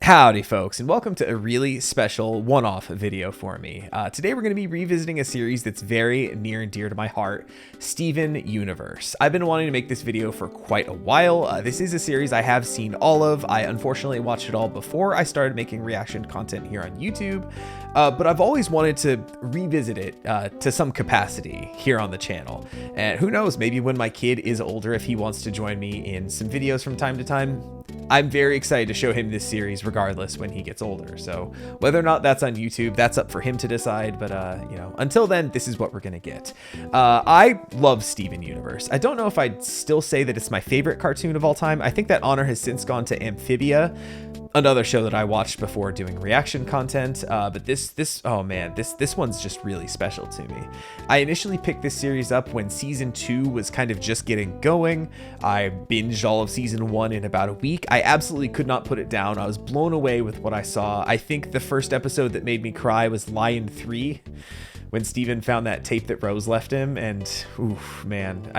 Howdy folks, and welcome to a really special one-off video for me. Today we're going to be revisiting a series that's very near and dear to my heart, Steven Universe. I've been wanting to make this video for quite a while. This is a series I have seen all of. I unfortunately watched it all before I started making reaction content here on YouTube, but I've always wanted to revisit it to some capacity here on the channel. And who knows, maybe when my kid is older, if he wants to join me in some videos from time to time, I'm very excited to show him this series regardless when he gets older. So whether or not that's on YouTube, that's up for him to decide. But, until then, this is what we're going to get. I love Steven Universe. I don't know if I'd still say that it's my favorite cartoon of all time. I think that honor has since gone to Amphibia, another show that I watched before doing reaction content. But this one's just really special to me. I initially picked this series up when season 2 was kind of just getting going. I binged all of season 1 in about a week. I absolutely could not put it down. I was blown away with what I saw. I think the first episode that made me cry was Lion 3. When Steven found that tape that Rose left him, and oof, man,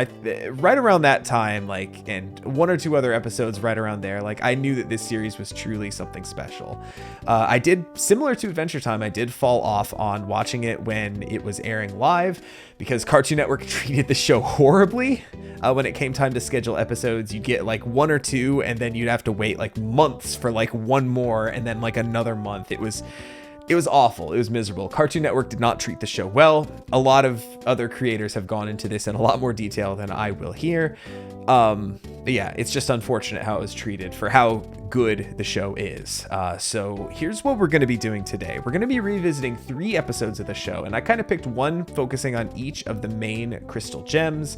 right around that time, and one or two other episodes right around there, I knew that this series was truly something special. I did, similar to Adventure Time, I did fall off on watching it when it was airing live because Cartoon Network treated the show horribly. When it came time to schedule episodes, you'd get one or two, and then you'd have to wait months for one more, and then another month. It was awful. It was miserable. Cartoon Network did not treat the show well. A lot of other creators have gone into this in a lot more detail than I will here. But yeah, it's just unfortunate how it was treated for how good the show is. So here's what we're going to be doing today. We're going to be revisiting 3 episodes of the show, and I kind of picked one focusing on each of the main crystal gems.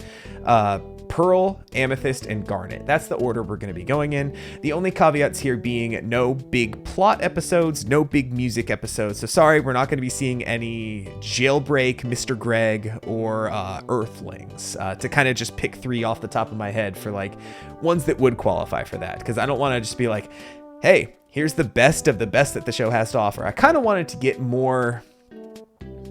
Pearl, Amethyst, and Garnet. That's the order we're going to be going in. The only caveats here being no big plot episodes, no big music episodes. So sorry, we're not going to be seeing any Jailbreak, Mr. Greg, or Earthlings. To kind of just pick 3 off the top of my head for ones that would qualify for that. Because I don't want to just be hey, here's the best of the best that the show has to offer. I kind of wanted to get more.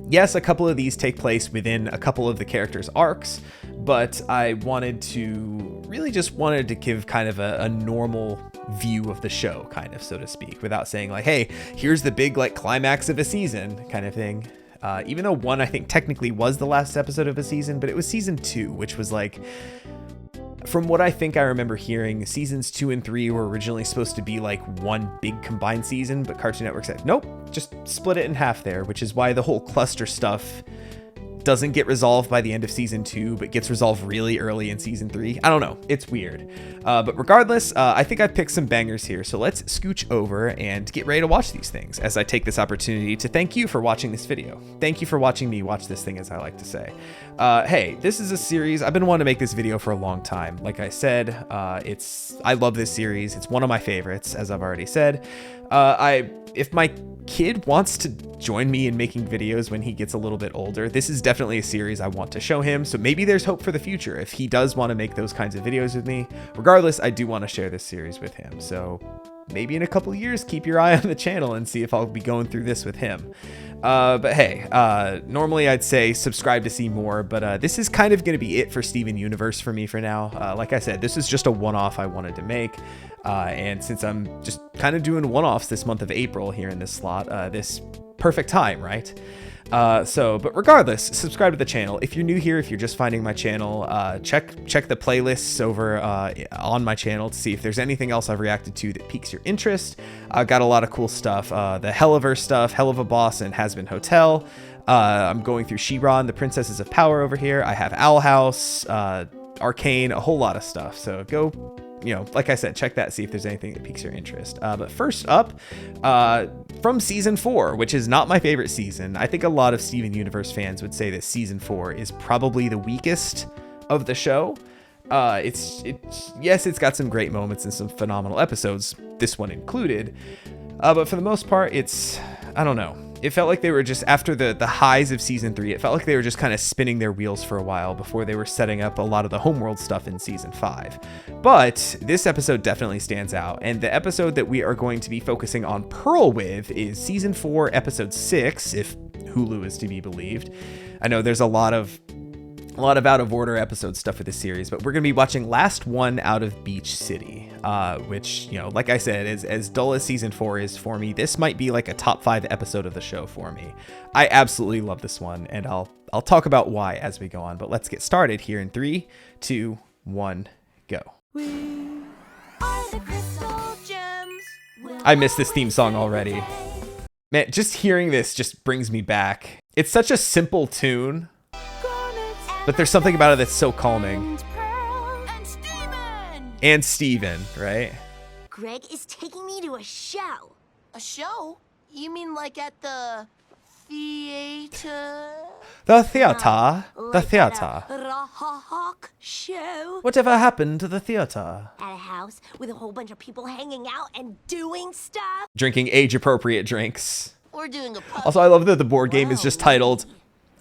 Yes, a couple of these take place within a couple of the characters' arcs, but I wanted to give kind of a normal view of the show, kind of, so to speak, without saying hey, here's the big climax of a season kind of thing. Even though 1, I think technically was the last episode of a season, but it was season 2, which was from what I think I remember hearing, seasons 2 and 3 were originally supposed to be one big combined season, but Cartoon Network said, nope, just split it in half there, which is why the whole cluster stuff doesn't get resolved by the end of season 2, but gets resolved really early in season 3. I don't know. It's weird. But regardless, I think I've picked some bangers here. So let's scooch over and get ready to watch these things as I take this opportunity to thank you for watching this video. Thank you for watching me watch this thing, as I like to say. Hey, this is a series. I've been wanting to make this video for a long time. Like I said, I love this series. It's one of my favorites, as I've already said. If my kid wants to join me in making videos when he gets a little bit older, this is definitely a series I want to show him. So maybe there's hope for the future if he does want to make those kinds of videos with me. Regardless, I do want to share this series with him. So maybe in a couple of years, keep your eye on the channel and see if I'll be going through this with him. But hey, normally I'd say subscribe to see more, but this is kind of going to be it for Steven Universe for me for now. Like I said, this is just a one-off I wanted to make. And since I'm just kind of doing one-offs this month of April here in this slot, this perfect time, right? But regardless, subscribe to the channel. If you're new here, if you're just finding my channel, check the playlists over on my channel to see if there's anything else I've reacted to that piques your interest. I've got a lot of cool stuff, the Helliverse stuff, Hell of a Boss and Has Been Hotel. I'm going through She-Ra and the Princesses of Power over here. I have Owl House, Arcane, a whole lot of stuff. So go, like I said, check that, see if there's anything that piques your interest. But first up, from season 4, which is not my favorite season. I think a lot of Steven Universe fans would say that season 4 is probably the weakest of the show. Yes, it's got some great moments and some phenomenal episodes, this one included. But for the most part, I don't know. It felt like they were just, after the highs of season 3, it felt like they were just kind of spinning their wheels for a while before they were setting up a lot of the homeworld stuff in season 5. But this episode definitely stands out, and the episode that we are going to be focusing on Pearl with is season 4, episode 6, if Hulu is to be believed. I know there's a lot of a lot of out of order episode stuff for this series, but we're going to be watching Last One Out of Beach City, which, you know, like I said, as dull as season 4 is for me, this might be like a top 5 episode of the show for me. I absolutely love this one, and I'll talk about why as we go on, but let's get started here in 3, 2, 1, go. I miss this theme song already. Man, just hearing this just brings me back. It's such a simple tune, but there's something about it that's so calming. And Steven, right? Greg is taking me to a show. A show? You mean like at the theater? The theater. The Like theater. at a rock show. Whatever happened to the theater? At a house with a whole bunch of people hanging out and doing stuff. Drinking age-appropriate drinks. We're doing a pub. Also, I love that the board game is just titled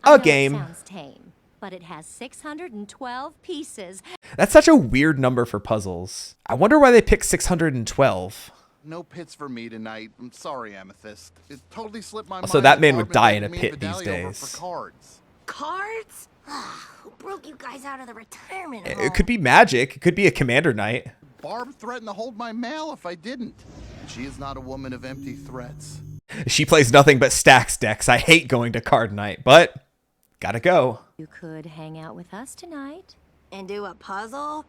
I A know it Game. sounds tame, but it has 612 pieces. That's such a weird number for puzzles. I wonder why they picked 612. No pits for me tonight. I'm sorry, Amethyst. It totally slipped my mind. Also, that man would Barb die in a invited me pit and these Vidalia over days. For cards. Cards? Who broke you guys out of the retirement home? It could be magic. It could be a commander night. Barb threatened to hold my mail if I didn't. She is not a woman of empty threats. She plays nothing but stacks decks. I hate going to card night, but gotta go. You could hang out with us tonight. And do a puzzle?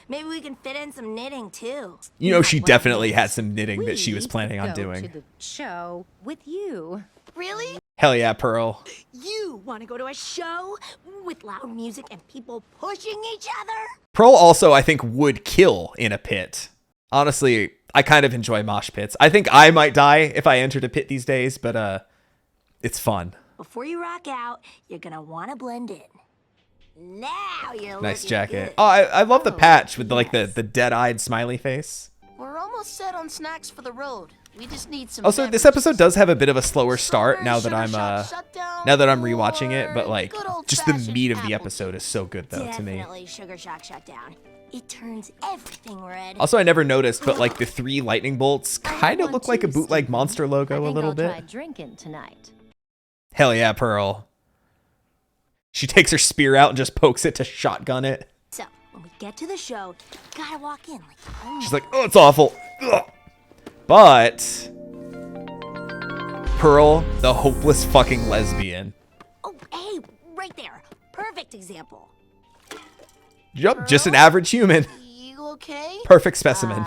Maybe we can fit in some knitting too. You know, she Well, definitely had some knitting that she was We planning on could go doing. to the show with you. Really? Hell yeah, Pearl. You want to go to a show with loud music and people pushing each other? Pearl also, I think, would kill in a pit. Honestly, I kind of enjoy mosh pits. I think I might die if I entered a pit these days, but it's fun. Before you rock out, you're gonna want to blend in. Now you're Nice looking jacket. good. Oh, I love the Oh, patch with like yes. the dead-eyed smiley face. We're almost set on snacks for the road. We just need some. Also, this beverages. episode does have a bit of a slower start now that Sugar I'm Shop Shutdown now that I'm rewatching it, but or like good just the old-fashioned meat of the apple episode is so good though to me. Definitely Sugar Shock Shutdown. It turns everything red. Also, I never noticed, but like the 3 lightning bolts kind of want look like a to, bootleg Steven. monster I logo a think little I'll bit. try drinking tonight. Hell yeah, Pearl. She takes her spear out and just pokes it to shotgun it. So, when we get to the show, you gotta walk in like you own She's like, oh, it's awful. Ugh. But Pearl, the hopeless fucking lesbian. Oh, hey, right there. Perfect example. Yup, just an average human. You okay? Perfect specimen.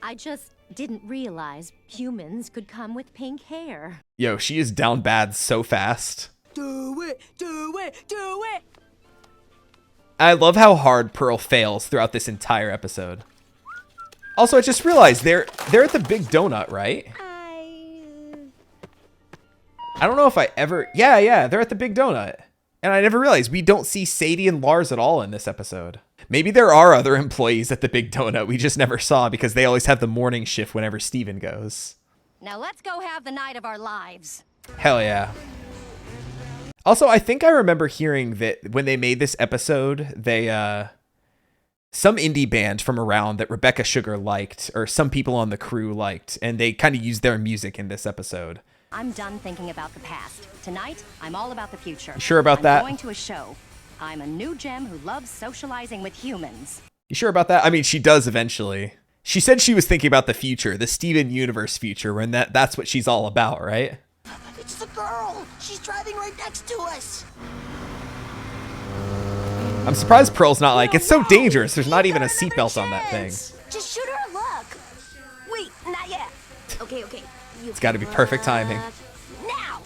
I just didn't realize humans could come with pink hair. Yo, she is down bad so fast. Do it, do it, do it. I love how hard Pearl fails throughout this entire episode. Also, I just realized they're at the Big Donut, right? I don't know if I ever... Yeah, they're at the Big Donut. And I never realized we don't see Sadie and Lars at all in this episode. Maybe there are other employees at the Big Donut we just never saw because they always have the morning shift whenever Steven goes. Now let's go have the night of our lives. Hell yeah. Also, I think I remember hearing that when they made this episode, they, some indie band from around that Rebecca Sugar liked, or some people on the crew liked, and they kind of used their music in this episode. I'm done thinking about the past. Tonight, I'm all about the future. You sure about I'm that? going to a show. I'm a new gem who loves socializing with humans. You sure about that? I mean, she does eventually. She said she was thinking about the future, the Steven Universe future, when that's what she's all about, right? It's the girl. She's driving right next to us. I'm surprised Pearl's not like, it's so dangerous, there's not even a seatbelt on that thing. Just shoot her a look. Wait, not yet. Okay. It's gotta be perfect timing. Now.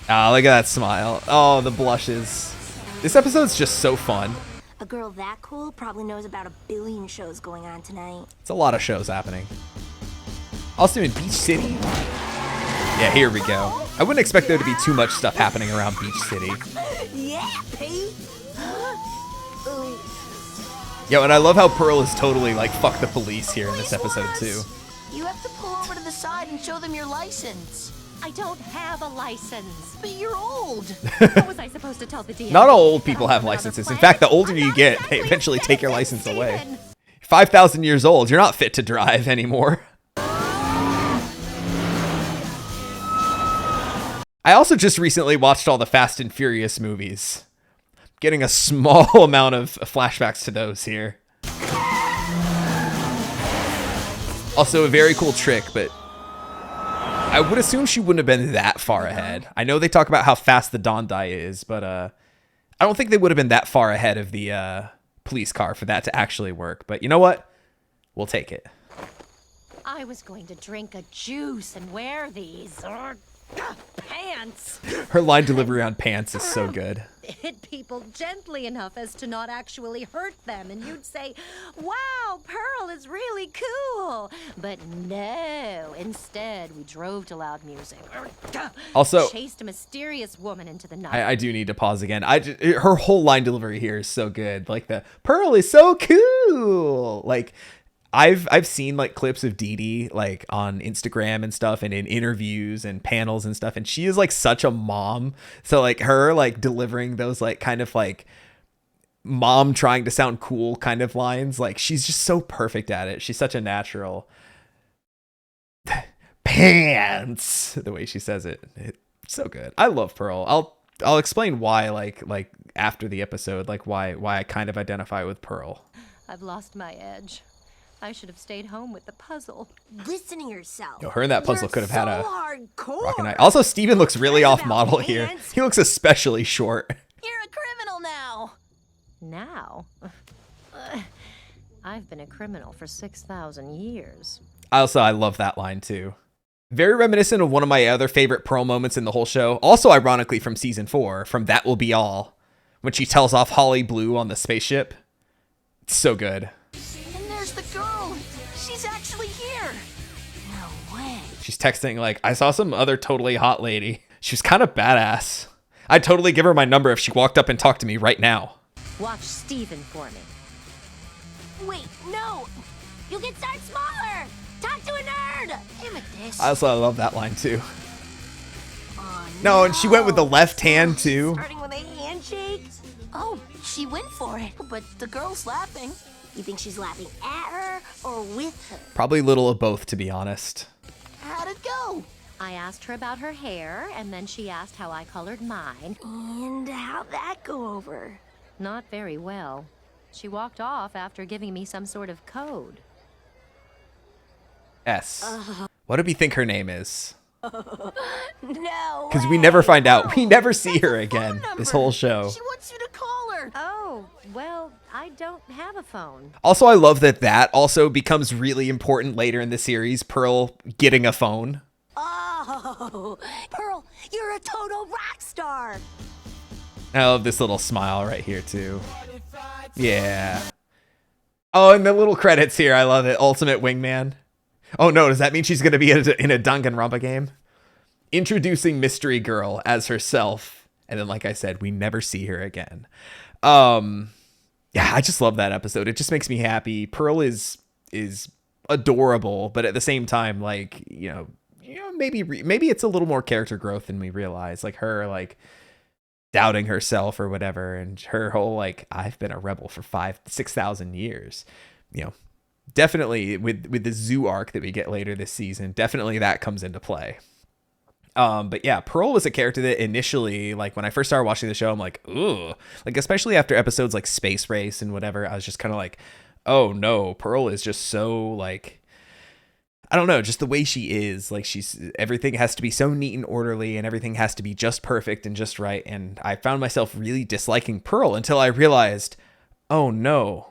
Ah, look at that smile. Oh, the blushes. This episode's just so fun. A girl that cool probably knows about 1 billion shows going on tonight. It's a lot of shows happening. Also in Beach City. Yeah, here we go. I wouldn't expect there to be too much stuff happening around Beach City. Yeah, Pete. Ooh. Yo, and I love how Pearl is totally like, fuck the police here in this episode too. You have to pull over to the side and show them your license. I don't have a license. But you're old. How was I supposed to tell the DA? Not all old that people I'm have from another licenses. In planet? fact, the older I'm you not get, exactly they a eventually take your citizen, license away. Steven. 5,000 years old, you're not fit to drive anymore. I also just recently watched all the Fast and Furious movies. Getting a small amount of flashbacks to those here. Also a very cool trick, but I would assume she wouldn't have been that far ahead. I know they talk about how fast the Dondai is, but I don't think they would have been that far ahead of the police car for that to actually work. But you know what? We'll take it. I was going to drink a juice and wear these pants. Her line delivery on pants is so good. Hit people gently enough as to not actually hurt them, and you'd say, wow, Pearl is really cool. But no, instead we drove to loud music. Also, chased a mysterious woman into the night. I do need to pause again. Her whole line delivery here is so good. Like the Pearl is so cool. Like I've seen like clips of Dee Dee like on Instagram and stuff and in interviews and panels and stuff, and she is like such a mom. So like her like delivering those like kind of like mom trying to sound cool kind of lines, like she's just so perfect at it. She's such a natural. Pants, the way she says it, it's so good. I love Pearl. I'll explain why like after the episode, like why I kind of identify with Pearl. I've lost my edge. I should have stayed home with the puzzle. Listen to yourself. Yo, her and that puzzle could have had a hardcore. rockin' night. Also, Steven looks really Cares off about model here. pants. He looks especially short. You're a criminal now. Now? I've been a criminal for 6,000 years. I love that line too. Very reminiscent of one of my other favorite Pearl moments in the whole show. Also, ironically, from season 4, from That Will Be All, when she tells off Holly Blue on the spaceship. It's so good. And there's the girl. She's actually here. No way. She's texting like, I saw some other totally hot lady. She was kind of badass. I'd totally give her my number if she walked up and talked to me right now. Watch Steven for me. Wait, no. You can start smaller. Talk to a nerd. Damn it, this. I love that line too. Oh, No, and she went with the left hand too. Starting with a handshake. Oh, she went for it, but the girl's laughing. You think she's laughing at her or with her? Probably a little of both, to be honest. How'd it go? I asked her about her hair, and then she asked how I colored mine. And how'd that go over? Not very well. She walked off after giving me some sort of code. S. What do we think her name is? No. Because we never find out. We never see her again Phone this number. whole show. She wants you to call her. Oh, well, I don't have a phone. Also, I love that also becomes really important later in the series. Pearl getting a phone. Oh, Pearl, you're a total rock star. I love this little smile right here too. Yeah. Oh, and the little credits here. I love it. Ultimate Wingman. Oh no, does that mean she's going to be in a Danganronpa game? Introducing Mystery Girl as herself. And then, like I said, we never see her again. Yeah, I just love that episode. It just makes me happy. Pearl is adorable, but at the same time, like, maybe it's a little more character growth than we realize. Like her, like, doubting herself or whatever, and her whole like, I've been a rebel for 6,000 years. Definitely with the zoo arc that we get later this season, definitely that comes into play. But yeah, Pearl was a character that initially, like when I first started watching the show, I'm like, ooh, like especially after episodes like Space Race and whatever, I was just kind of like, oh no, Pearl is just so like, I don't know, just the way she is, like everything has to be so neat and orderly and everything has to be just perfect and just right. And I found myself really disliking Pearl until I realized, oh no,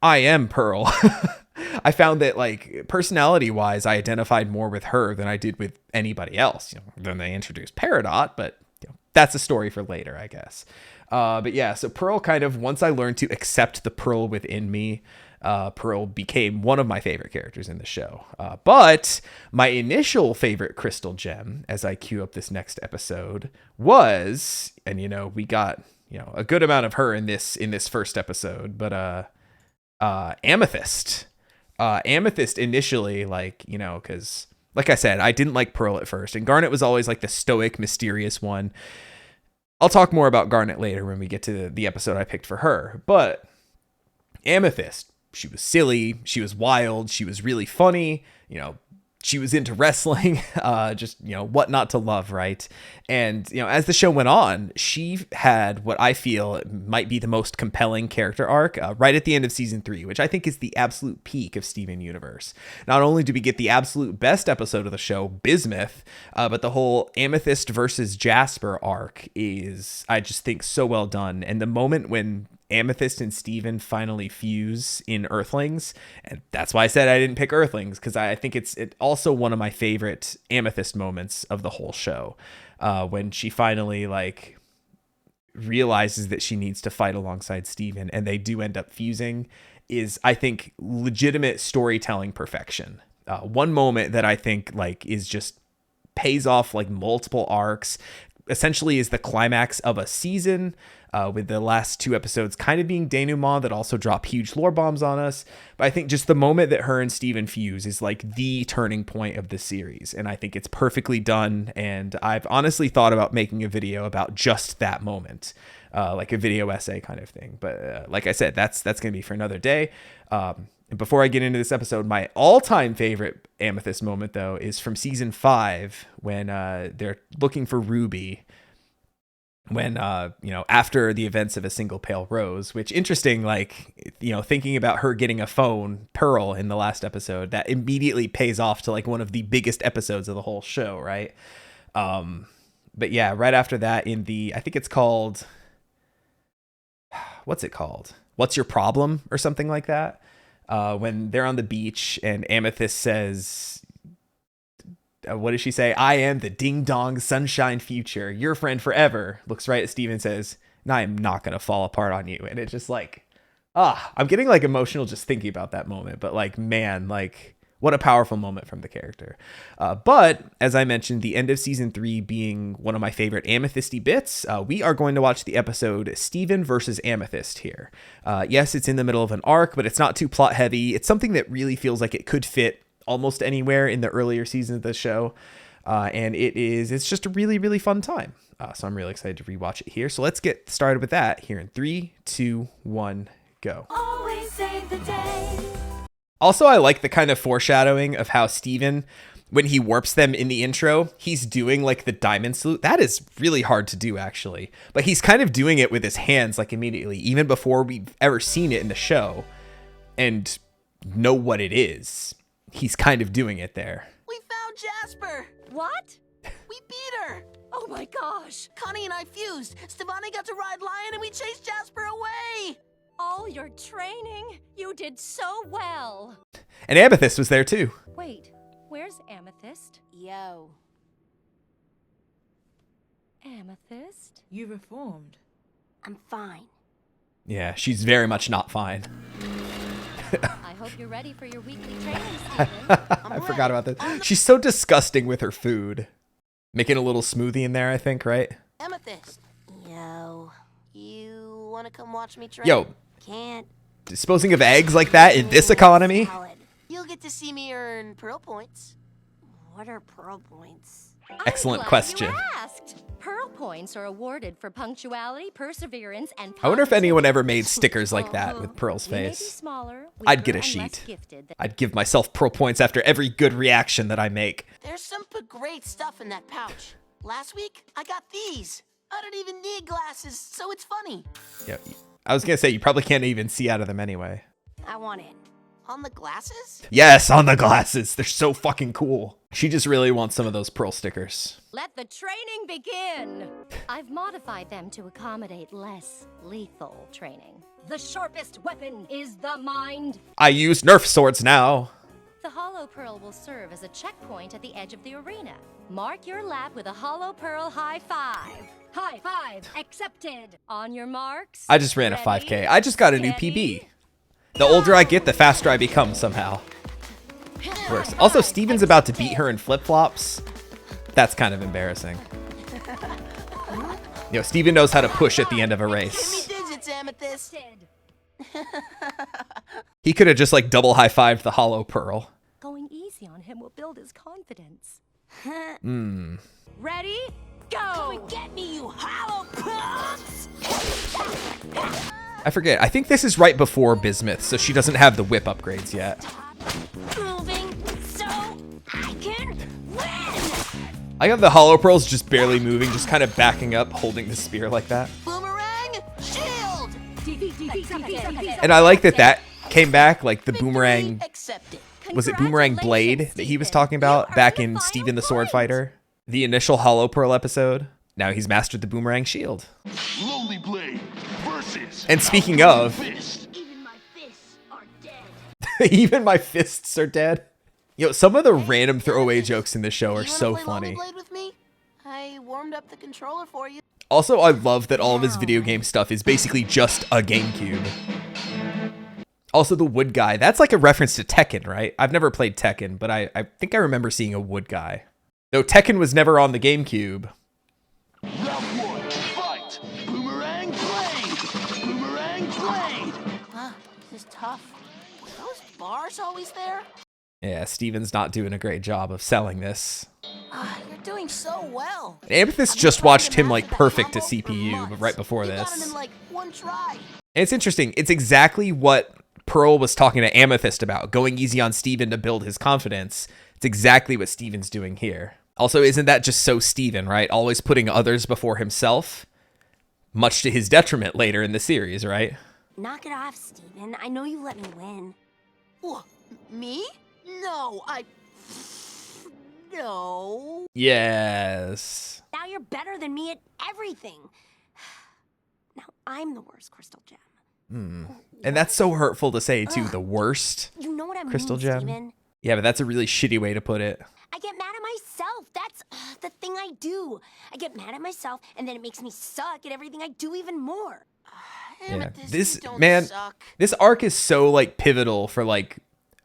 I am Pearl. I found that like personality wise, I identified more with her than I did with anybody else. Then they introduced Peridot, but that's a story for later, I guess. But yeah, so Pearl kind of, once I learned to accept the Pearl within me, Pearl became one of my favorite characters in the show. But my initial favorite crystal gem, as I queue up this next episode, was, and we got a good amount of her in this first episode, but Amethyst. Amethyst initially, like, because like I said, I didn't like Pearl at first, and Garnet was always like the stoic, mysterious one. I'll talk more about Garnet later when we get to the episode I picked for her, but Amethyst, she was silly, she was wild, she was really funny, she was into wrestling, just, what not to love, right? And, as the show went on, she had what I feel might be the most compelling character arc right at the end of season 3, which I think is the absolute peak of Steven Universe. Not only do we get the absolute best episode of the show, Bismuth, but the whole Amethyst versus Jasper arc is, I just think, so well done. And the moment when Amethyst and Steven finally fuse in Earthlings, and that's why I said I didn't pick Earthlings, because I think it's also one of my favorite Amethyst moments of the whole show, when she finally realizes that she needs to fight alongside Steven, and they do end up fusing, is, I think, legitimate storytelling perfection. One moment that I think is just pays off multiple arcs, essentially is the climax of a season, with the last 2 episodes kind of being denouement that also drop huge lore bombs on us. But I think just the moment that her and Steven fuse is the turning point of the series. And I think it's perfectly done. And I've honestly thought about making a video about just that moment, like a video essay kind of thing. But like I said, that's going to be for another day. And before I get into this episode, my all-time favorite Amethyst moment, though, is from season 5 when they're looking for Ruby. When, after the events of A Single Pale Rose, which interesting, thinking about her getting a phone, Pearl, in the last episode, that immediately pays off to one of the biggest episodes of the whole show, right? But yeah, right after that I think it's called, what's it called? What's Your Problem? Or something like that. When they're on the beach and Amethyst says, what does she say? I am the ding dong sunshine future, your friend forever. Looks right at Steven, says, and I am not going to fall apart on you. And it's just I'm getting emotional just thinking about that moment. But man, what a powerful moment from the character. But as I mentioned, the end of season 3 being one of my favorite Amethysty bits, we are going to watch the episode Steven versus Amethyst here. Yes, it's in the middle of an arc, but it's not too plot heavy. It's something that really feels like it could fit almost anywhere in the earlier seasons of the show. And it's just a really, really fun time. So I'm really excited to rewatch it here. So let's get started with that here in 3, 2, 1, go. Always save the day. Also, I like the kind of foreshadowing of how Steven, when he warps them in the intro, he's doing the diamond salute. That is really hard to do, actually. But he's kind of doing it with his hands immediately, even before we've ever seen it in the show and know what it is. He's kind of doing it there. We found Jasper! What? We beat her! Oh my gosh! Connie and I fused. Stevani got to ride Lion and we chased Jasper away! All your training? You did so well! And Amethyst was there too. Wait, where's Amethyst? Yo. Amethyst? You reformed. I'm fine. Yeah, she's very much not fine. I hope you're ready for your weekly training, Steven. I forgot about that. She's so disgusting with her food. Making a little smoothie in there, I think, right? Amethyst, Yo. you wanna come watch me train? Yo, Can't. disposing of eggs like that in this economy? Salad. You'll get to see me earn Pearl points. What are pearl points? Excellent I'm glad question. You asked. Pearl points are awarded for punctuality, perseverance, and I wonder if anyone ever made positivity. stickers like that with Pearl's We may be face. smaller, I'd get a weaker, and less sheet. gifted than- I'd give myself pro points after every good reaction that I make. There's some great stuff in that pouch. Last week, I got these. I don't even need glasses, so it's funny. Yeah, I was gonna say, you probably can't even see out of them anyway. I want it. On the glasses? Yes, on the glasses. They're so fucking cool. She just really wants some of those Pearl stickers. Let the training begin! I've modified them to accommodate less lethal training. The sharpest weapon is the mind. I use Nerf swords now. The Hollow Pearl will serve as a checkpoint at the edge of the arena. Mark your lap with a Hollow Pearl high five. High five accepted. On your marks. I just ran a ready, 5K. I just got a new steady. PB. The older I get, the faster I become somehow. Works. Also, Steven's about to beat her in flip-flops. That's kind of embarrassing. Steven knows how to push at the end of a race. Give me digits, Amethyst. He could have just double high-fived the Hollow Pearl. Going easy on him will build his confidence. Hmm. Ready? Go! Come and get me, you hollow punks! I forget. I think this is right before Bismuth, so she doesn't have the whip upgrades yet. Moving so I can win! I got the Hollow Pearls just barely moving, just kind of backing up, holding the spear like that. Boomerang, shield! And I like that came back, like the boomerang. Victory accepted. Was it Boomerang Blade that he was talking about back in Steven the Sword Fighter? The initial Hollow Pearl episode. Now he's mastered the Boomerang Shield. Lonely Blade versus. And speaking of, Fist. Even my fists are dead. even my fists are dead. Yo, some of the random throwaway jokes in this show are You wanna so play funny. Lonely Blade with me? I warmed up the controller for you. Also, I love that all of his video game stuff is basically just a GameCube. Also, the wood guy. That's like a reference to Tekken, right? I've never played Tekken, but I think I remember seeing a wood guy. No, Tekken was never on the GameCube. Round one, fight. Boomerang Blade. Boomerang Blade. This is tough. Were those bars always there? Yeah, Steven's not doing a great job of selling this. You're doing so well. Amethyst I've been just trying watched to him like master that perfect to combo for CPU months. right before You got him this. in like one try. And it's interesting. It's exactly what Pearl was talking to Amethyst about, going easy on Steven to build his confidence. It's exactly what Steven's doing here. Also, isn't that just so Steven, right? Always putting others before himself, much to his detriment later in the series, right? Knock it off, Steven. I know you let me win. Wha- Me? No, No. Yes. Now you're better than me at everything. Now I'm the worst Crystal Gem. And that's so hurtful to say, too. The worst. You know what I Crystal mean, Gem? Steven? Yeah, but that's a really shitty way to put it. I get mad at myself. That's the thing I do. I get mad at myself, and then it makes me suck at everything I do even more. Amethyst, This, you don't man, suck. this arc is so, like, pivotal for, like,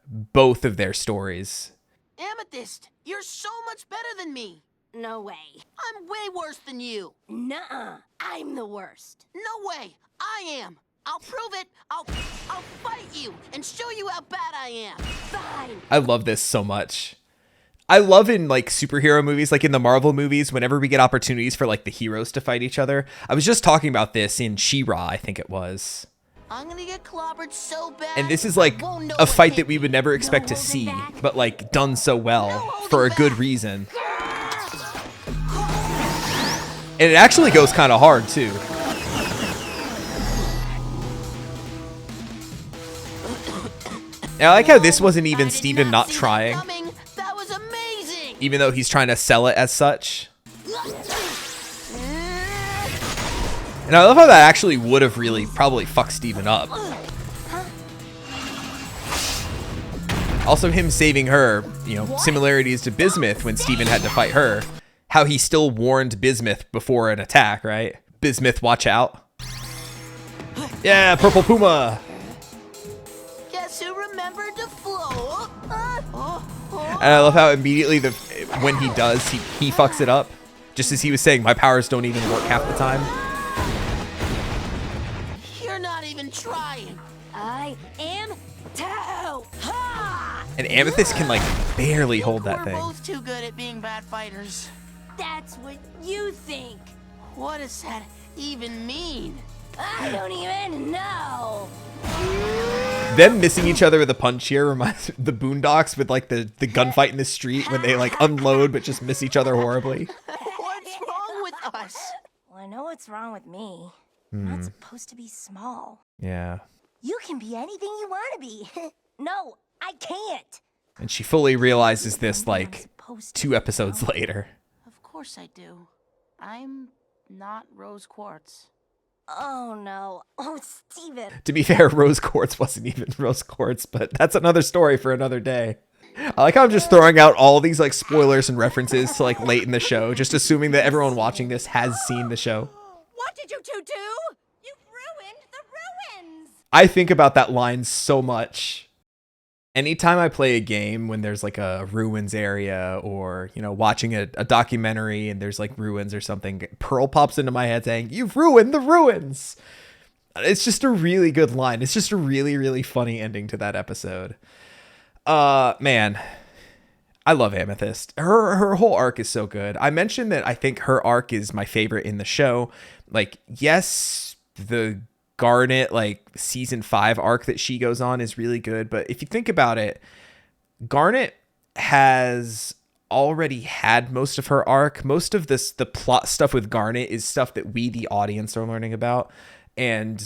both of their stories. Amethyst, you're so much better than me. No way. I'm way worse than you. Nuh-uh. I'm the worst. No way. I am. I'll prove it. I'll fight you and show you how bad I am. Fine. I love this so much. I love in like superhero movies, like in the Marvel movies, whenever we get opportunities for like the heroes to fight each other. I was just talking about this in She-Ra, I think it was. I'm gonna get clobbered so bad. And this is like I won't know a what fight hit that we would never expect to holding see, back. but like done so well holding for a good back. reason. And it actually goes kind of hard too. And I like how this wasn't even I did Steven not see that trying, coming. That was amazing. even though he's trying to sell it as such. And I love how that actually would have really probably fucked Steven up. Also him saving her, you know, similarities to Bismuth when Steven had to fight her. How he still warned Bismuth before an attack, right? Bismuth, watch out. Yeah, Purple Puma. Guess who remembered to flow? And I love how immediately when he does, he fucks it up. Just as he was saying, my powers don't even work half the time. You're not even trying. I am Tao. Ha! And Amethyst can like barely hold that We're thing. both too good at being bad fighters. That's what you think. What does that even mean? I don't even know. Them missing each other with a punch here reminds the Boondocks with like the gunfight in the street when they like unload but just miss each other horribly. What's wrong with us? Well, I know what's wrong with me. I'm not supposed to be small. Yeah. You can be anything you want to be. No, I can't. And she fully realizes this I'm like supposed to 2 be, episodes though. later. Of course I do. I'm not Rose Quartz. Oh no. Oh, Steven. To be fair, Rose Quartz wasn't even Rose Quartz, but that's another story for another day. I like how I'm just throwing out all these like spoilers and references to like late in the show, just assuming that everyone watching this has seen the show. What did you two do? You ruined the ruins! I think about that line so much. Anytime I play a game when there's like a ruins area or, you know, watching a documentary and there's like ruins or something, Pearl pops into my head saying, "You've ruined the ruins." It's just a really good line. It's just a really, really funny ending to that episode. Man, I love Amethyst. Her whole arc is so good. I mentioned that I think her arc is my favorite in the show. Like, yes, the Garnet, like season 5 arc that she goes on is really good. But if you think about it, Garnet has already had most of her arc. Most of the plot stuff with Garnet is stuff that we, the audience, are learning about. And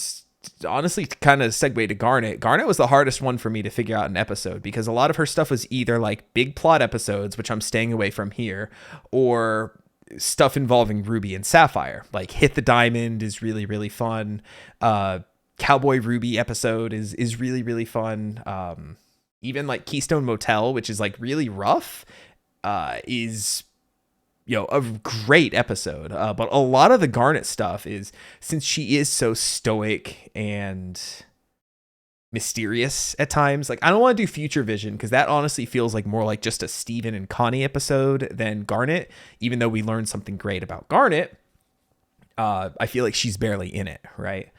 honestly, to kind of segue to Garnet was the hardest one for me to figure out an episode, because a lot of her stuff was either like big plot episodes, which I'm staying away from here, or stuff involving Ruby and Sapphire. Like Hit the Diamond is really, really fun. Cowboy Ruby episode is really, really fun. Even like Keystone Motel, which is like really rough, is, you know, a great episode. But a lot of the Garnet stuff is, since she is so stoic and mysterious at times, like I don't want to do Future Vision, because that honestly feels like more like just a Steven and Connie episode than Garnet, even though we learned something great about Garnet. I feel like she's barely in it, right?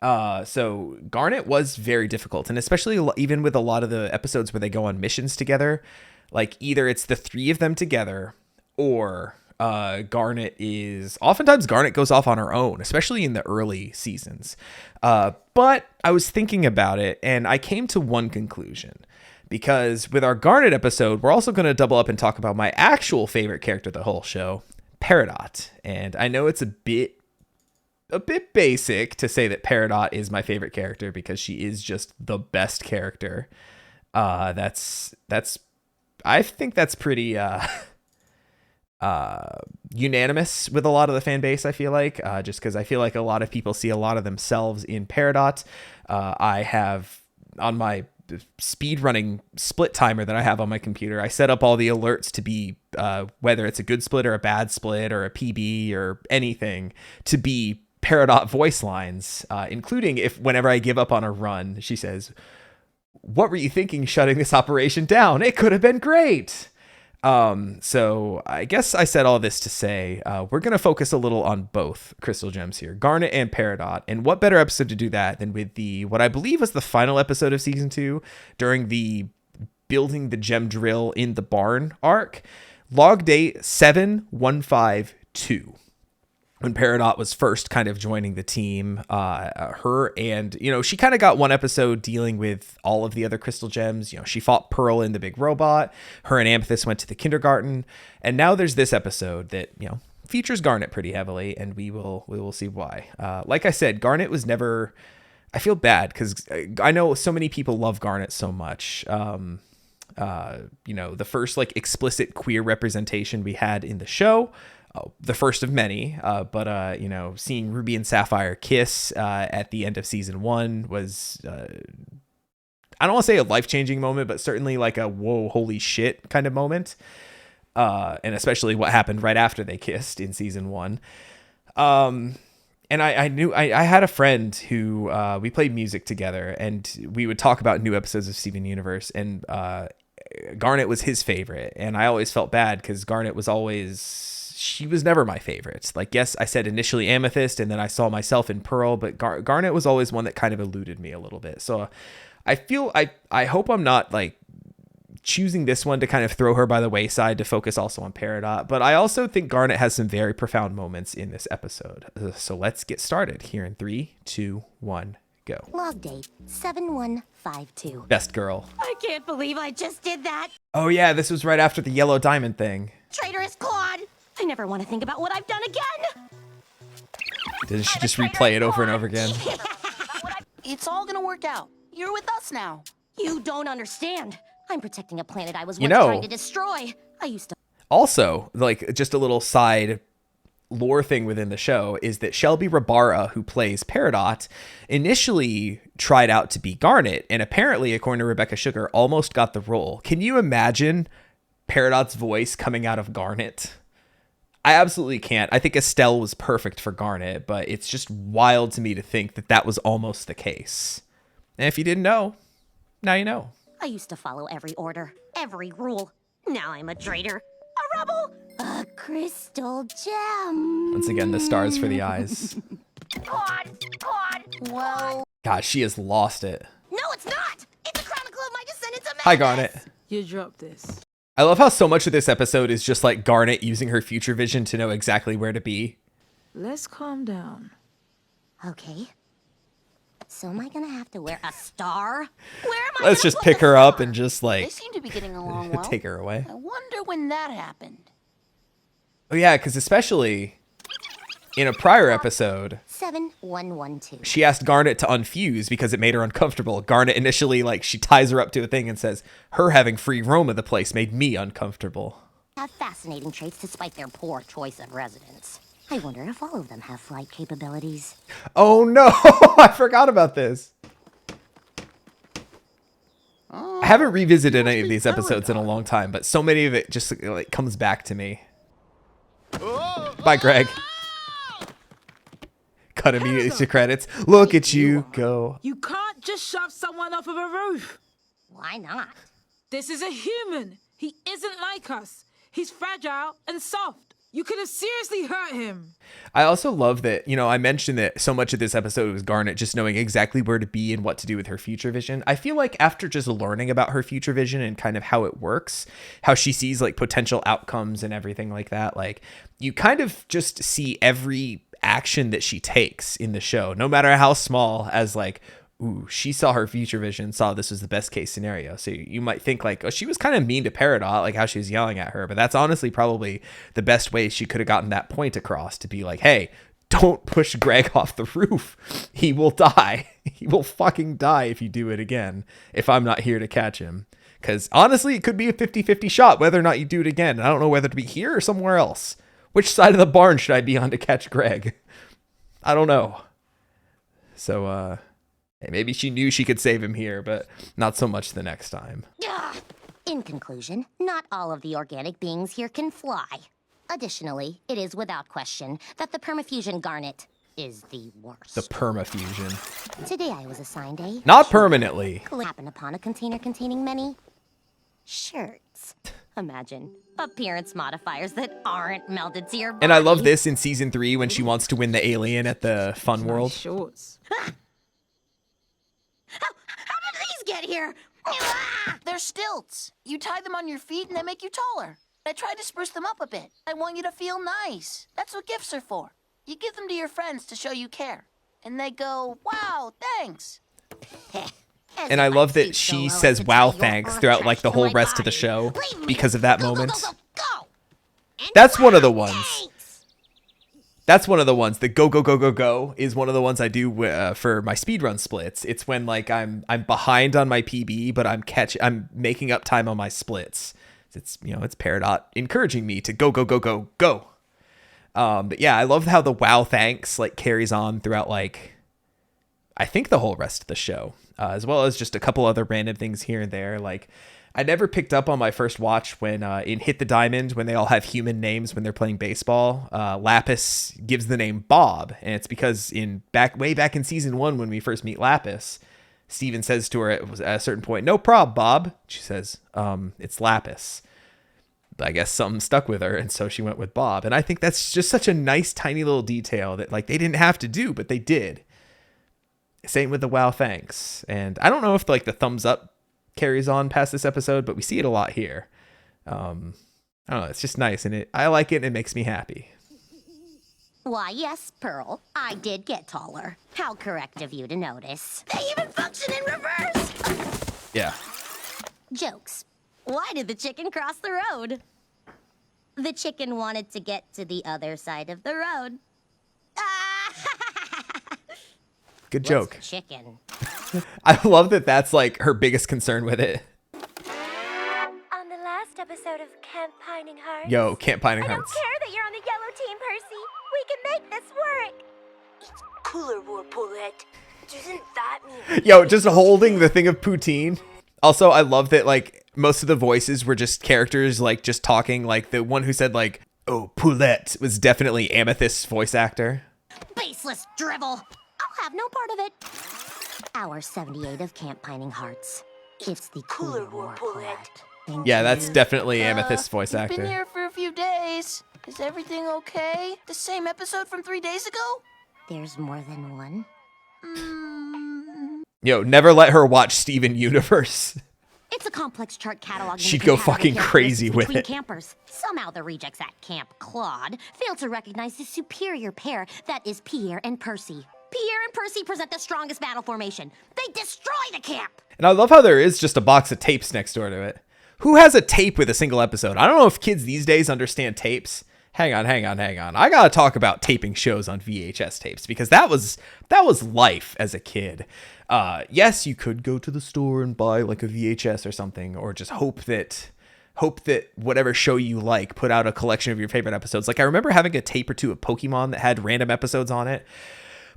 So Garnet was very difficult, and especially even with a lot of the episodes where they go on missions together, like either it's the three of them together, or oftentimes Garnet goes off on her own, especially in the early seasons. But I was thinking about it, and I came to one conclusion, because with our Garnet episode, we're also going to double up and talk about my actual favorite character of the whole show, Peridot. And I know it's a bit basic to say that Peridot is my favorite character, because she is just the best character. I think that's pretty unanimous with a lot of the fan base, I feel like, just because I feel like a lot of people see a lot of themselves in Peridot. I have, on my speed running split timer that I have on my computer, I set up all the alerts to be whether it's a good split or a bad split or a PB or anything, to be Peridot voice lines, including whenever I give up on a run, she says, "What were you thinking shutting this operation down? It could have been great." So I guess I said all this to say, we're going to focus a little on both Crystal Gems here, Garnet and Peridot. And what better episode to do that than with what I believe was the final episode of season 2, during the building the gem drill in the barn arc, log date 7152. When Peridot was first kind of joining the team, her and, she kind of got one episode dealing with all of the other Crystal Gems. She fought Pearl in the big robot. Her and Amethyst went to the kindergarten. And now there's this episode that, features Garnet pretty heavily, and we will see why. Like I said, Garnet was never, I feel bad because I know so many people love Garnet so much. The first like explicit queer representation we had in the show, the first of many, but seeing Ruby and Sapphire kiss at the end of season 1 was, I don't want to say a life-changing moment, but certainly like a whoa, holy shit kind of moment. And especially what happened right after they kissed in season 1. And I knew I had a friend who we played music together, and we would talk about new episodes of Steven Universe, and Garnet was his favorite. And I always felt bad because Garnet was she was never my favorite. Like, yes, I said initially Amethyst, and then I saw myself in Pearl, but Garnet was always one that kind of eluded me a little bit. So I hope I'm not like choosing this one to kind of throw her by the wayside to focus also on Peridot. But I also think Garnet has some very profound moments in this episode. So let's get started here in 3, 2, 1, go. Log date 7152. Best girl. I can't believe I just did that. Oh yeah, this was right after the Yellow Diamond thing. Traitorous Claude. I never want to think about what I've done again. Didn't she just replay it over and over again? It's all gonna work out. You're with us now. You don't understand. I'm protecting a planet I was once You know. trying to destroy. I used to. Also, like, just a little side lore thing within the show is that Shelby Rabara, who plays Peridot, initially tried out to be Garnet, and apparently, according to Rebecca Sugar, almost got the role. Can you imagine Peridot's voice coming out of Garnet? I absolutely can't. I think Estelle was perfect for Garnet, but it's just wild to me to think that that was almost the case. And if you didn't know, now you know. I used to follow every order, every rule. Now I'm a traitor, a rebel, a crystal gem. Once again, the stars for the eyes. Claude. Well, God, she has lost it. No, it's not. It's a chronicle of my descendants of Hi, madness. Garnet. You dropped this. I love how so much of this episode is just like Garnet using her future vision to know exactly where to be. Let's calm down. Okay. So am I gonna have to wear a star? Where am I Let's gonna just put pick the her up star? and just They like seem to be getting along well. take her away. I wonder when that happened. Oh yeah, because especially in a prior episode, 7112. she asked Garnet to unfuse because it made her uncomfortable. Garnet initially, like, she ties her up to a thing and says, her having free roam of the place made me uncomfortable. Have fascinating traits despite their poor choice of residence. I wonder if all of them have flight capabilities. Oh no, I forgot about this. I haven't revisited any of these episodes in a long time, but so many of it just like comes back to me. Bye, Greg. Cut immediately to credits. Look at you go. You can't just shove someone off of a roof. Why not? This is a human. He isn't like us. He's fragile and soft. You could have seriously hurt him. I also love that, you know, I mentioned that so much of this episode was Garnet just knowing exactly where to be and what to do with her future vision. I feel like after just learning about her future vision and kind of how it works, how she sees like potential outcomes and everything like that, like you kind of just see every action that she takes in the show, no matter how small, as like, ooh, she saw her future vision, saw this was the best case scenario. So you might think like, oh, she was kind of mean to Peridot, like how she was yelling at her. But that's honestly probably the best way she could have gotten that point across, to be like, hey, don't push Greg off the roof. He will die. He will fucking die if you do it again, if I'm not here to catch him. Because honestly, it could be a 50-50 shot whether or not you do it again. And I don't know whether to be here or somewhere else. Which side of the barn should I be on to catch Greg? I don't know. So, hey, maybe she knew she could save him here, but not so much the next time. In conclusion, not all of the organic beings here can fly. Additionally, it is without question that the permafusion Garnet is the worst. The permafusion. Today I was assigned a... Not permanently. Happened upon a container containing many... shirts. Imagine. Appearance modifiers that aren't melded to your body. And I love this in season 3 when she wants to win the alien at the fun world. Shorts. How did these get here? They're stilts. You tie them on your feet and they make you taller. I tried to spruce them up a bit. I want you to feel nice. That's what gifts are for. You give them to your friends to show you care. And they go, wow, thanks. And I love that she says wow thanks throughout like the whole rest of the show because of that moment. That's one of the ones. That's one of the ones. The go, go, go, go, go is one of the ones I do for my speedrun splits. It's when like I'm behind on my PB, but I'm making up time on my splits. It's, you know, it's Peridot encouraging me to go, go, go, go, go. But yeah, I love how the wow thanks like carries on throughout like, I think the whole rest of the show, as well as just a couple other random things here and there. Like I never picked up on my first watch when in Hit the Diamond, when they all have human names when they're playing baseball, Lapis gives the name Bob. And it's because way back in season 1, when we first meet Lapis, Steven says to her at a certain point, "No prob, Bob." She says, "It's Lapis." I guess something stuck with her, and so she went with Bob. And I think that's just such a nice, tiny little detail that like they didn't have to do, but they did. Same with the wow thanks. And I don't know if like the thumbs up carries on past this episode, but we see it a lot here. I don't know, it's just nice, and I like it, and it makes me happy. Why, yes, Pearl. I did get taller. How correct of you to notice. They even function in reverse! Yeah. Jokes. Why did the chicken cross the road? The chicken wanted to get to the other side of the road. Good joke. What's chicken? I love that that's like her biggest concern with it. On the last episode of Camp Pining Hearts. Yo, Camp Pining I don't Hearts. care that you're on the yellow team, Percy. We can make this work. It's cooler, War Paulette. Doesn't that mean... Yo, just holding the thing of poutine. Also, I love that like most of the voices were just characters like just talking. Like the one who said like, "Oh, Poulette" was definitely Amethyst's voice actor. Baseless drivel. I'll have no part of it. Hour 78 of Camp Pining Hearts. It's the cooler War Paulette. Yeah, that's definitely Amethyst's voice You've actor. been here for a few days. Is everything okay? The same episode from 3 days ago? There's more than one. Yo, never let her watch Steven Universe. It's a complex chart cataloging She'd the go compatible fucking crazy characteristics with between it. Campers. Somehow the rejects at Camp Claude failed to recognize the superior pair that is Pierre and Percy. Pierre and Percy present the strongest battle formation. They destroy the camp. And I love how there is just a box of tapes next door to it. Who has a tape with a single episode? I don't know if kids these days understand tapes. Hang on. I gotta talk about taping shows on VHS tapes because that was life as a kid. Yes, you could go to the store and buy like a VHS or something, or just hope that whatever show you like put out a collection of your favorite episodes. Like I remember having a tape or two of Pokemon that had random episodes on it.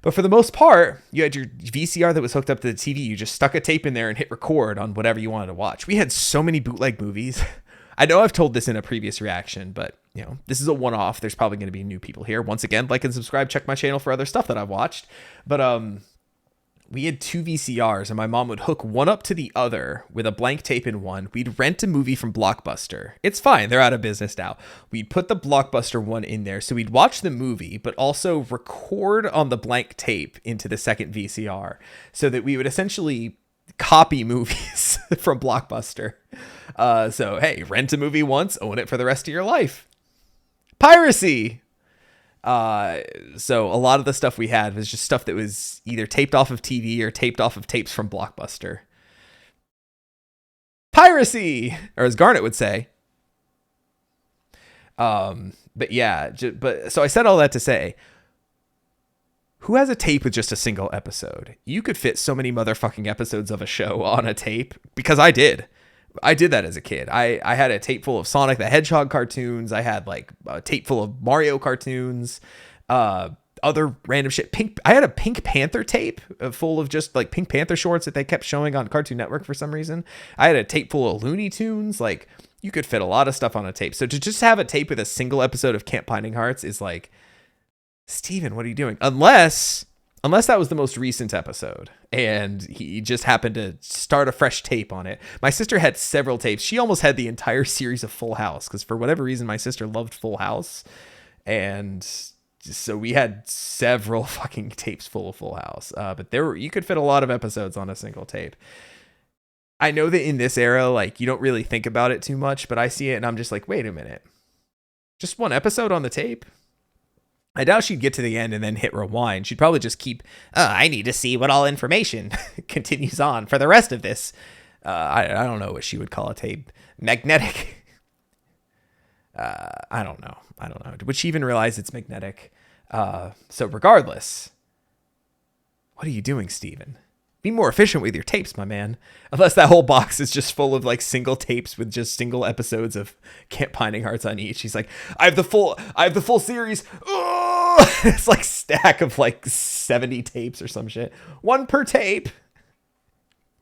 But for the most part, you had your VCR that was hooked up to the TV. You just stuck a tape in there and hit record on whatever you wanted to watch. We had so many bootleg movies. I know I've told this in a previous reaction, but you know, this is a one-off. There's probably going to be new people here. Once again, like and subscribe, check my channel for other stuff that I've watched. But we had 2 VCRs and my mom would hook one up to the other with a blank tape in one. We'd rent a movie from Blockbuster. It's fine. They're out of business now. We'd put the Blockbuster one in there. So we'd watch the movie, but also record on the blank tape into the second VCR so that we would essentially copy movies from Blockbuster. So, hey, rent a movie once, own it for the rest of your life. Piracy! So a lot of the stuff we had was just stuff that was either taped off of TV or taped off of tapes from Blockbuster. Piracy! Or as Garnet would say. But yeah, so I said all that to say, who has a tape with just a single episode? You could fit so many motherfucking episodes of a show on a tape, because I did that as a kid. I had a tape full of Sonic the Hedgehog cartoons. I had like a tape full of Mario cartoons, other random shit. I had a Pink Panther tape full of just like Pink Panther shorts that they kept showing on Cartoon Network for some reason. I had a tape full of Looney Tunes. Like, you could fit a lot of stuff on a tape. So to just have a tape with a single episode of Camp Pining Hearts is like, Steven, what are you doing? Unless that was the most recent episode and he just happened to start a fresh tape on it. My sister had several tapes. She almost had the entire series of Full House because for whatever reason, my sister loved Full House. And so we had several fucking tapes full of Full House. But you could fit a lot of episodes on a single tape. I know that in this era, like, you don't really think about it too much, but I see it and I'm just like, wait a minute. Just one episode on the tape? I doubt she'd get to the end and then hit rewind. She'd probably just keep, I need to see what all information continues on for the rest of this. I don't know what she would call a tape. Magnetic. I don't know. Would she even realize it's magnetic? So regardless, what are you doing, Steven? Be more efficient with your tapes, my man. Unless that whole box is just full of like single tapes with just single episodes of Camp Pining Hearts on each. He's like, I have the full series. Oh! It's like stack of like 70 tapes or some shit. One per tape.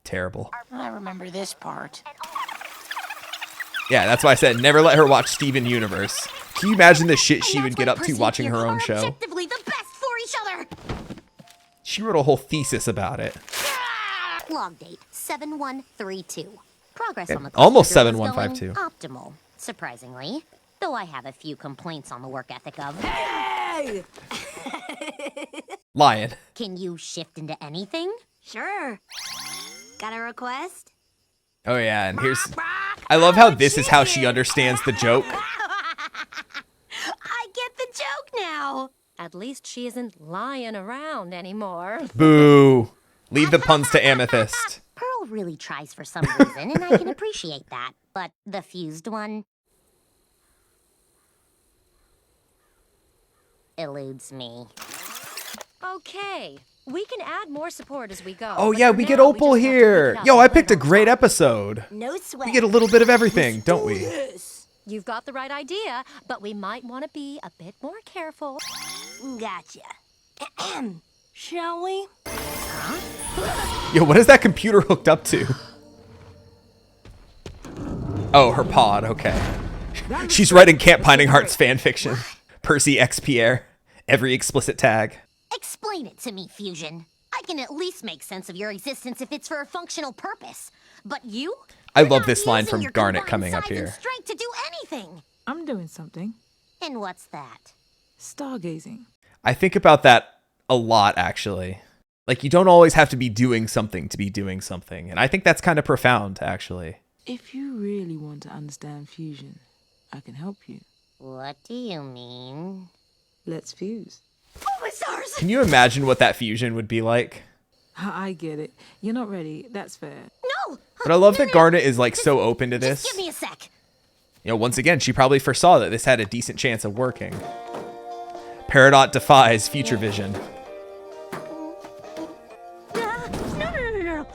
Terrible. I remember this part. Yeah, that's why I said never let her watch Steven Universe. Can you imagine the shit she would get up to watching her own show? Objectively the best for each other. She wrote a whole thesis about it. Log date 7132. Progress on the almost cluster is 7152. going optimal, surprisingly. Though I have a few complaints on the work ethic of. Hey! Lion. Can you shift into anything? Sure. Got a request? Oh yeah, and I love how this is how she understands the joke. I get the joke now. At least she isn't lying around anymore. Boo. Leave the puns to Amethyst. Pearl really tries for some reason, and I can appreciate that. But the fused one eludes me. Okay, we can add more support as we go. Oh yeah, we get Opal here. Yo, I picked a great episode. No sweat. We get a little bit of everything, don't we? You've got the right idea, but we might want to be a bit more careful. Gotcha. Shall we? Yo, what is that computer hooked up to? Oh, her pod, okay. She's writing Camp Pining Hearts fanfiction. Percy X Pierre. Every explicit tag. Explain it to me, Fusion. I can at least make sense of your existence if it's for a functional purpose. But you? I You're love not this line using from your Garnet combined coming up size and here. Strength to do anything. I'm doing something. And what's that? Stargazing. I think about that a lot, actually. Like, you don't always have to be doing something to be doing something. And I think that's kind of profound, actually. If you really want to understand fusion, I can help you. What do you mean? Let's fuse. Oh, my stars! Can you imagine what that fusion would be like? I get it. You're not ready. That's fair. No! But I love that Garnet is like so open to this. Just give me a sec. You know, once again, she probably foresaw that this had a decent chance of working. Peridot defies future vision. No.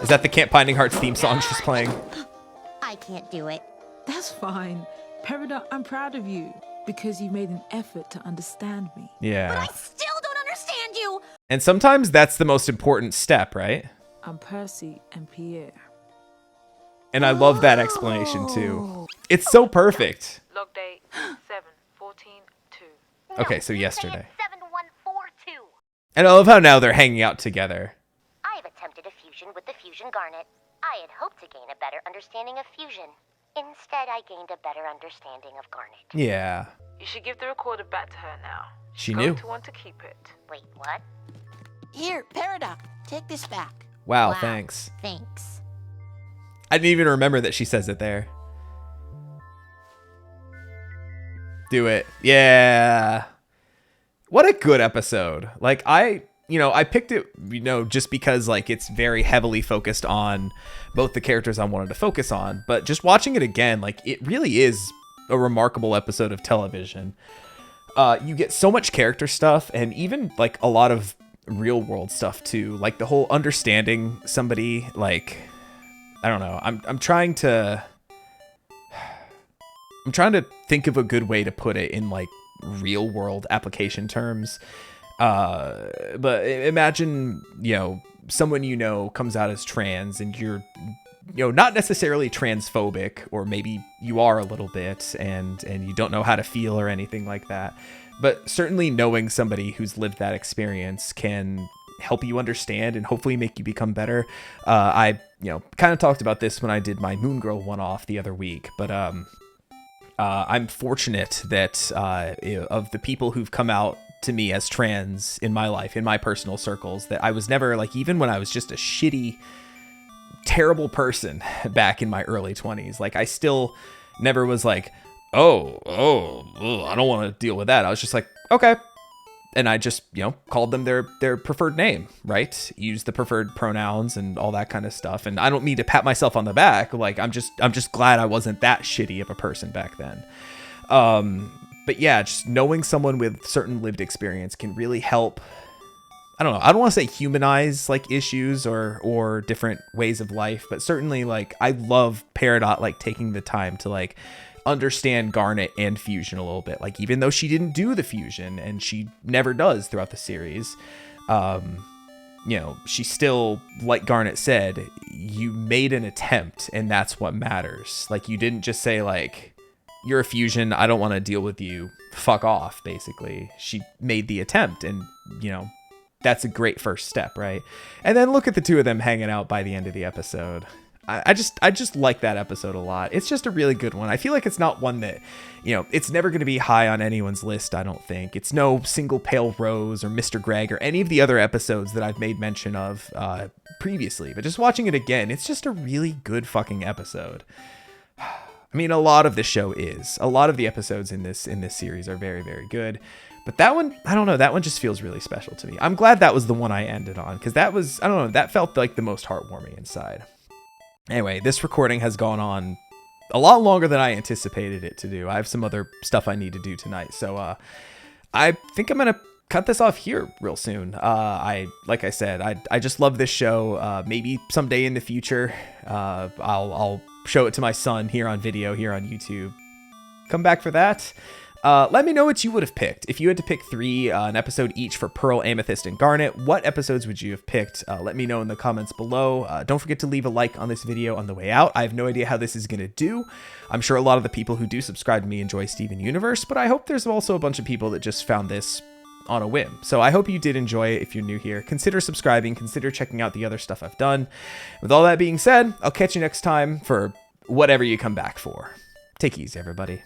Is that the Camp Binding Hearts theme song she's playing? I can't do it. That's fine. Peridot, I'm proud of you because you made an effort to understand me. Yeah. I still don't understand you. And sometimes that's the most important step, right? I'm Percy and Pierre. And I love that explanation too. It's so perfect. Log date 7/14/2. Okay, so yesterday. 7142. And I love how now they're hanging out together. I have attempted a fusion with the Fusion Garnet. I had hoped to gain a better understanding of fusion. Instead, I gained a better understanding of Garnet. Yeah. You should give the recorder back to her now. She knew. To want to keep it. Wait, what? Here, Peridot, take this back. Wow, thanks. Thanks. I didn't even remember that she says it there. Do it. Yeah. What a good episode. Like, I picked it, just because, like, it's very heavily focused on both the characters I wanted to focus on. But just watching it again, like, it really is a remarkable episode of television. You get so much character stuff and even, like, a lot of real world stuff, too. Like, the whole understanding somebody, like, I don't know. I'm trying to think of a good way to put it in, like, real world application terms. But imagine, someone comes out as trans and you're, not necessarily transphobic, or maybe you are a little bit and you don't know how to feel or anything like that. But certainly knowing somebody who's lived that experience can help you understand and hopefully make you become better. I, kind of talked about this when I did my Moon Girl one-off the other week, but I'm fortunate that of the people who've come out to me as trans in my life, in my personal circles, that I was never, like, even when I was just a shitty, terrible person back in my early 20s, like, I still never was like, oh, I don't want to deal with that. I was just like, okay. And I just, called them their preferred name, right? Use the preferred pronouns and all that kind of stuff. And I don't mean to pat myself on the back. Like, I'm just glad I wasn't that shitty of a person back then. But yeah, just knowing someone with certain lived experience can really help. I don't know. I don't want to say humanize, like, issues or different ways of life, but certainly, like, I love Peridot, like, taking the time to, like, understand Garnet and fusion a little bit. Like, even though she didn't do the fusion, and she never does throughout the series, she still, like Garnet said, you made an attempt, and that's what matters. Like, you didn't just say, like, you're a fusion, I don't want to deal with you, fuck off, basically. She made the attempt, and, that's a great first step, right? And then look at the two of them hanging out by the end of the episode. I just like that episode a lot. It's just a really good one. I feel like it's not one that, it's never going to be high on anyone's list, I don't think. It's no Single Pale Rose or Mr. Greg or any of the other episodes that I've made mention of previously. But just watching it again, it's just a really good fucking episode. I mean, a lot of the show is. A lot of the episodes in this series are very, very good. But that one, I don't know, that one just feels really special to me. I'm glad that was the one I ended on, because that was, I don't know, that felt like the most heartwarming inside. Anyway, this recording has gone on a lot longer than I anticipated it to do. I have some other stuff I need to do tonight. So I think I'm going to cut this off here real soon. Like I said, I just love this show. Maybe someday in the future, I'll show it to my son here on video, here on YouTube. Come back for that. Let me know what you would have picked. If you had to pick 3, an episode each for Pearl, Amethyst, and Garnet, what episodes would you have picked? Let me know in the comments below. Don't forget to leave a like on this video on the way out. I have no idea how this is going to do. I'm sure a lot of the people who do subscribe to me enjoy Steven Universe, but I hope there's also a bunch of people that just found this on a whim. So I hope you did enjoy it. If you're new here, consider subscribing, consider checking out the other stuff I've done. With all that being said, I'll catch you next time for whatever you come back for. Take it easy, everybody.